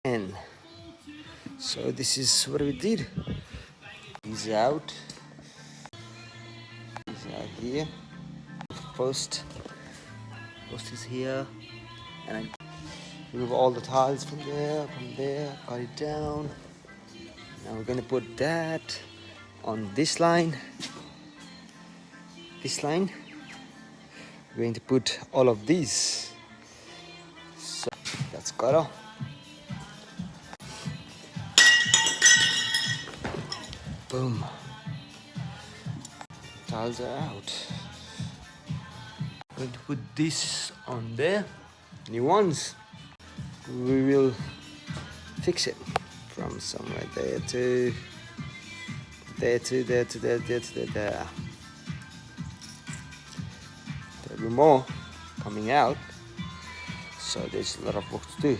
And so this is what we did. He's out. He's out here. Post is here, and I remove all the tiles from there, cut it down. Now we're gonna put that on this line. We're going to put all of these. So that's cut off. Boom. Tiles are out. Going to put this on there. New ones. We will fix it from somewhere there to there to there to there, there to there, there. There'll be more coming out, so there's a lot of work to do.